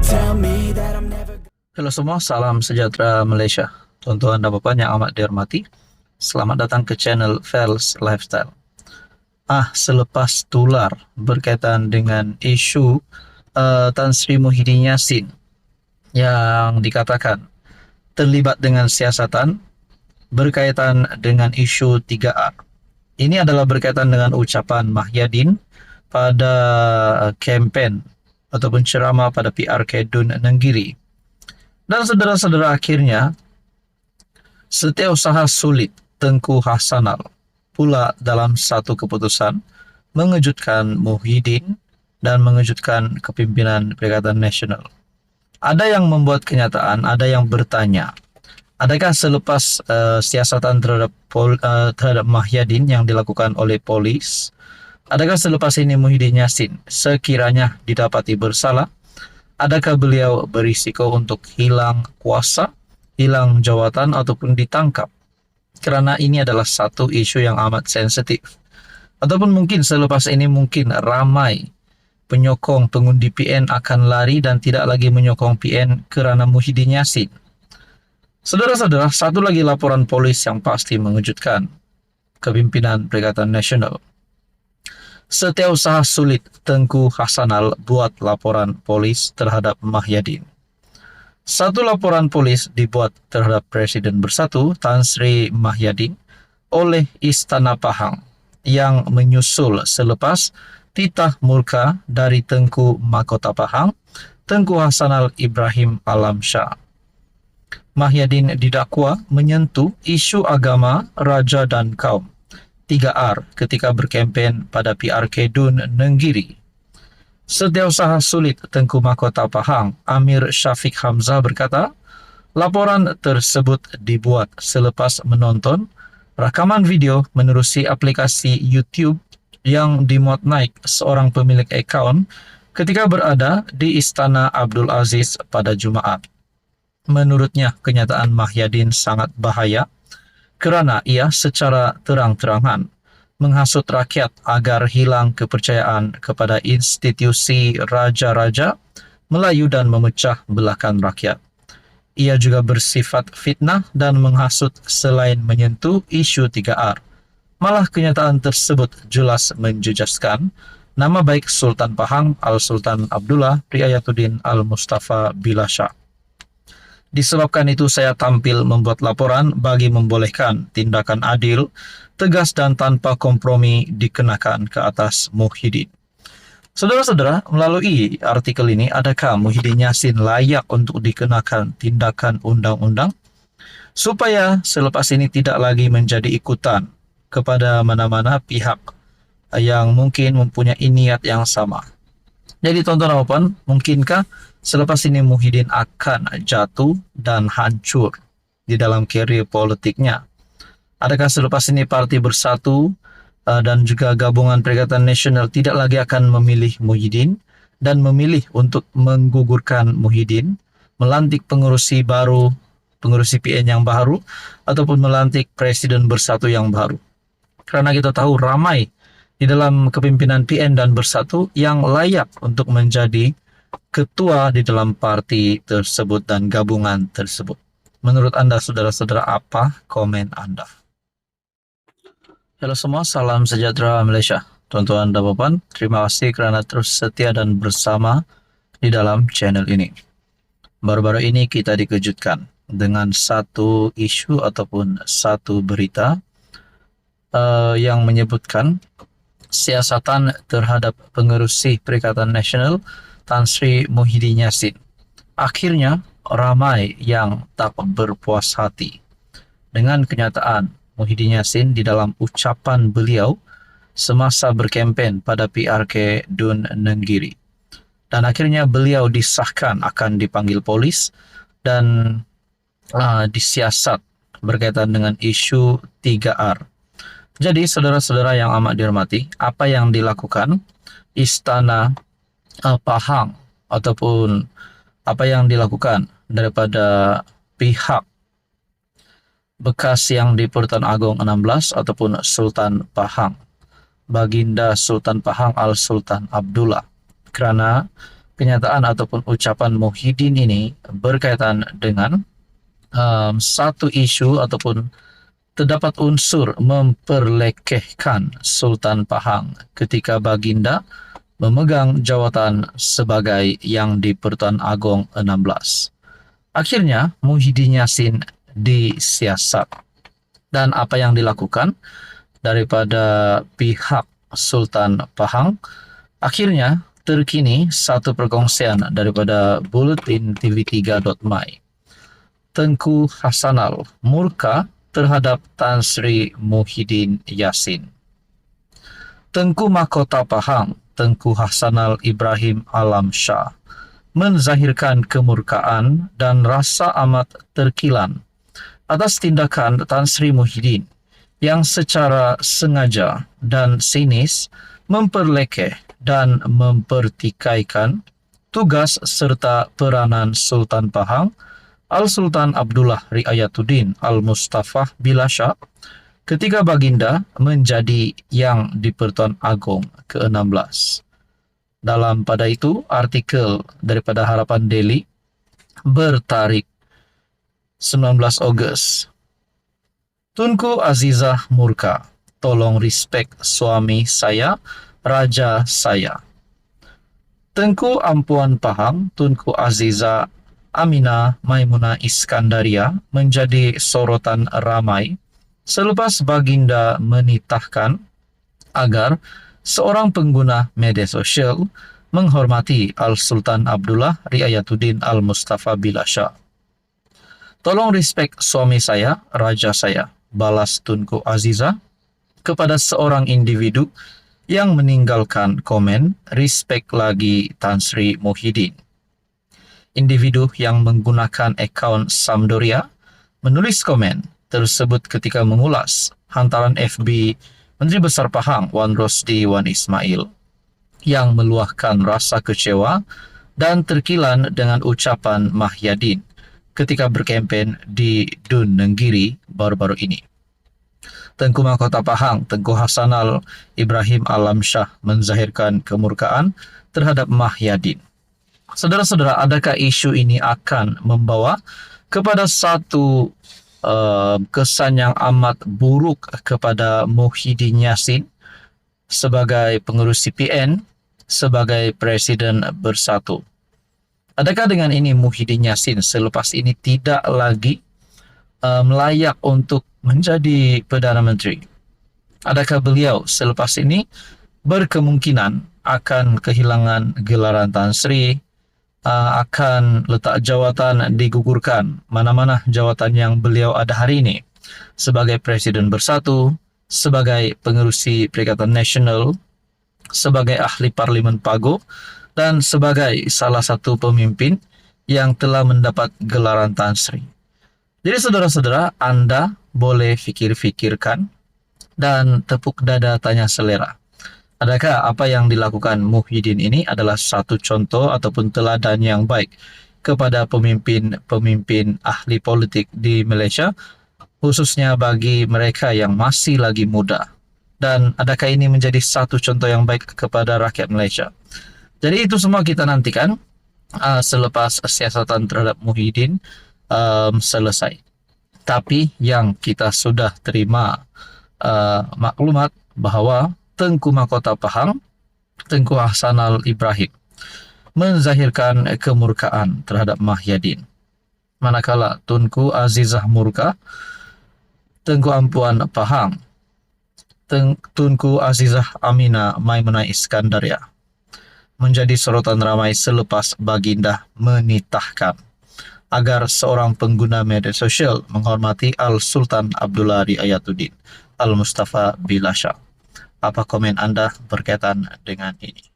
tell me that I'm never. Halo semua, salam sejahtera Malaysia. Tuan-tuan dan puan yang amat dihormati, selamat datang ke channel Fels Lifestyle. Selepas tular berkaitan dengan isu Tan Sri Muhyiddin Yassin yang dikatakan terlibat dengan siasatan berkaitan dengan isu 3R. Ini adalah berkaitan dengan ucapan Mahyadin pada kempen ataupun ceramah pada PRK Dun Nenggiri. Dan saudara-saudara, akhirnya setiausaha sulit Tengku Hassanal pula dalam satu keputusan mengejutkan Muhyiddin dan mengejutkan kepimpinan Perikatan Nasional. Ada yang membuat kenyataan, ada yang bertanya, adakah selepas siasatan terhadap Mahyadin yang dilakukan oleh polis, adakah selepas ini Muhyiddin Yassin sekiranya didapati bersalah, adakah beliau berisiko untuk hilang kuasa, hilang jawatan ataupun ditangkap? Kerana ini adalah satu isu yang amat sensitif. Ataupun mungkin selepas ini mungkin ramai penyokong pengundi PN akan lari dan tidak lagi menyokong PN kerana Muhyiddin Yassin. Saudara-saudara, satu lagi laporan polis yang pasti mengejutkan kepimpinan Perikatan Nasional. Setiausaha sulit Tengku Hassanal buat laporan polis terhadap Mahyadin. Satu laporan polis dibuat terhadap Presiden Bersatu Tan Sri Mahyadin oleh Istana Pahang yang menyusul selepas titah murka dari Tengku Mahkota Pahang, Tengku Hassanal Ibrahim Alamsyah. Mahyadin didakwa menyentuh isu agama, raja dan kaum 3R ketika berkempen pada PRK Dun Nenggiri. Setiausaha sulit Tengku Mahkota Pahang, Amir Syafiq Hamzah berkata, laporan tersebut dibuat selepas menonton rakaman video menerusi aplikasi YouTube yang dimuat naik seorang pemilik akaun ketika berada di Istana Abdul Aziz pada Jumaat. Menurutnya, kenyataan Mahyadin sangat bahaya kerana ia secara terang-terangan menghasut rakyat agar hilang kepercayaan kepada institusi raja-raja Melayu dan memecah belahkan rakyat. Ia juga bersifat fitnah dan menghasut selain menyentuh isu 3R. Malah kenyataan tersebut jelas menjejaskan nama baik Sultan Pahang Al-Sultan Abdullah Riayatuddin Al-Mustafa Bilasha. Disebabkan itu saya tampil membuat laporan bagi membolehkan tindakan adil, tegas dan tanpa kompromi dikenakan ke atas Muhyiddin. Saudara-saudara, melalui artikel ini, adakah Muhyiddin Yassin layak untuk dikenakan tindakan undang-undang supaya selepas ini tidak lagi menjadi ikutan kepada mana-mana pihak yang mungkin mempunyai niat yang sama? Jadi tuan-tuan dan puan, mungkinkah selepas ini Muhyiddin akan jatuh dan hancur di dalam karier politiknya? Adakah selepas ini Parti Bersatu dan juga gabungan Perikatan Nasional tidak lagi akan memilih Muhyiddin dan memilih untuk menggugurkan Muhyiddin, melantik pengurusi baru, pengurusi PN yang baru, ataupun melantik Presiden Bersatu yang baru? Karena kita tahu ramai di dalam kepimpinan PN dan Bersatu yang layak untuk menjadi ketua di dalam parti tersebut dan gabungan tersebut. Menurut Anda, saudara-saudara, apa komen Anda? Halo semua, salam sejahtera Malaysia. Tuan-tuan dan puan, terima kasih kerana terus setia dan bersama di dalam channel ini. Baru-baru ini kita dikejutkan dengan satu isu ataupun satu berita yang menyebutkan siasatan terhadap pengerusi Perikatan Nasional Tan Sri Muhyiddin Yassin. Akhirnya ramai yang tak berpuas hati dengan kenyataan Muhyiddin Yassin di dalam ucapan beliau semasa berkempen pada PRK Dun Nenggiri. Dan akhirnya beliau disahkan akan dipanggil polis dan disiasat berkaitan dengan isu 3R. Jadi saudara-saudara yang amat dihormati, apa yang dilakukan Istana Pahang ataupun apa yang dilakukan daripada pihak bekas yang di-Pertuan Agong 16 ataupun Sultan Pahang, Baginda Sultan Pahang Al-Sultan Abdullah, kerana kenyataan ataupun ucapan Muhyiddin ini berkaitan dengan satu isu ataupun terdapat unsur memperlekehkan Sultan Pahang ketika Baginda memegang jawatan sebagai Yang di-Pertuan Agong 16. Akhirnya Muhyiddin Yassin disiasat. Dan apa yang dilakukan daripada pihak Sultan Pahang? Akhirnya terkini satu perkongsian daripada Buletin TV3.my. Tengku Hasanal murka terhadap Tan Sri Muhyiddin Yassin. Tengku Mahkota Pahang, Tengku Hasanal Ibrahim Alamsyah, menzahirkan kemurkaan dan rasa amat terkilan atas tindakan Tan Sri Muhyiddin yang secara sengaja dan sinis memperlekeh dan mempertikaikan tugas serta peranan Sultan Pahang Al-Sultan Abdullah Riayatuddin Al-Mustafa Bilasha ketika Baginda menjadi Yang di-Pertuan Agong ke-16. Dalam pada itu, artikel daripada Harapan Daily bertarik 19 Ogos. Tunku Azizah murka, tolong respect suami saya, raja saya. Tengku Ampuan Pahang, Tunku Azizah Aminah Maimunah Iskandaria menjadi sorotan ramai selepas Baginda menitahkan agar seorang pengguna media sosial menghormati Al-Sultan Abdullah Riayatuddin Al-Mustafa Bilasha. Tolong respect suami saya, raja saya, balas Tunku Azizah kepada seorang individu yang meninggalkan komen respect lagi Tan Sri Muhyiddin. Individu yang menggunakan akaun Sampdoria menulis komen tersebut ketika mengulas hantaran FB Menteri Besar Pahang Wan Rosdi Wan Ismail yang meluahkan rasa kecewa dan terkilan dengan ucapan Muhyiddin ketika berkempen di Dun Nenggiri baru-baru ini. Tengku Mahkota Pahang, Tengku Hasanal Ibrahim Alamsyah menzahirkan kemurkaan terhadap Muhyiddin. Saudara-saudara, adakah isu ini akan membawa kepada satu kesan yang amat buruk kepada Muhyiddin Yassin sebagai pengurus CPN, sebagai Presiden Bersatu? Adakah dengan ini Muhyiddin Yassin selepas ini tidak lagi layak untuk menjadi Perdana Menteri? Adakah beliau selepas ini berkemungkinan akan kehilangan gelaran Tan Sri, akan letak jawatan digugurkan, mana-mana jawatan yang beliau ada hari ini sebagai Presiden Bersatu, sebagai pengerusi Perikatan Nasional, sebagai ahli Parlimen Pago, dan sebagai salah satu pemimpin yang telah mendapat gelaran Tan Sri. Jadi saudara-saudara, Anda boleh fikir-fikirkan dan tepuk dada tanya selera. Adakah apa yang dilakukan Muhyiddin ini adalah satu contoh ataupun teladan yang baik kepada pemimpin-pemimpin ahli politik di Malaysia, khususnya bagi mereka yang masih lagi muda? Dan adakah ini menjadi satu contoh yang baik kepada rakyat Malaysia? Jadi itu semua kita nantikan selepas siasatan terhadap Muhyiddin selesai. Tapi yang kita sudah terima maklumat bahawa Tengku Mahkota Pahang, Tengku Hasanal Ibrahim menzahirkan kemurkaan terhadap Muhyiddin. Manakala Tunku Azizah murka, Tengku Ampuan Pahang, Tunku Azizah Aminah Maimunah Iskandaria menjadi sorotan ramai selepas Baginda menitahkan agar seorang pengguna media sosial menghormati Al-Sultan Abdullah Riayatuddin Al-Mustafa Bilasha. Apa komen Anda berkaitan dengan ini?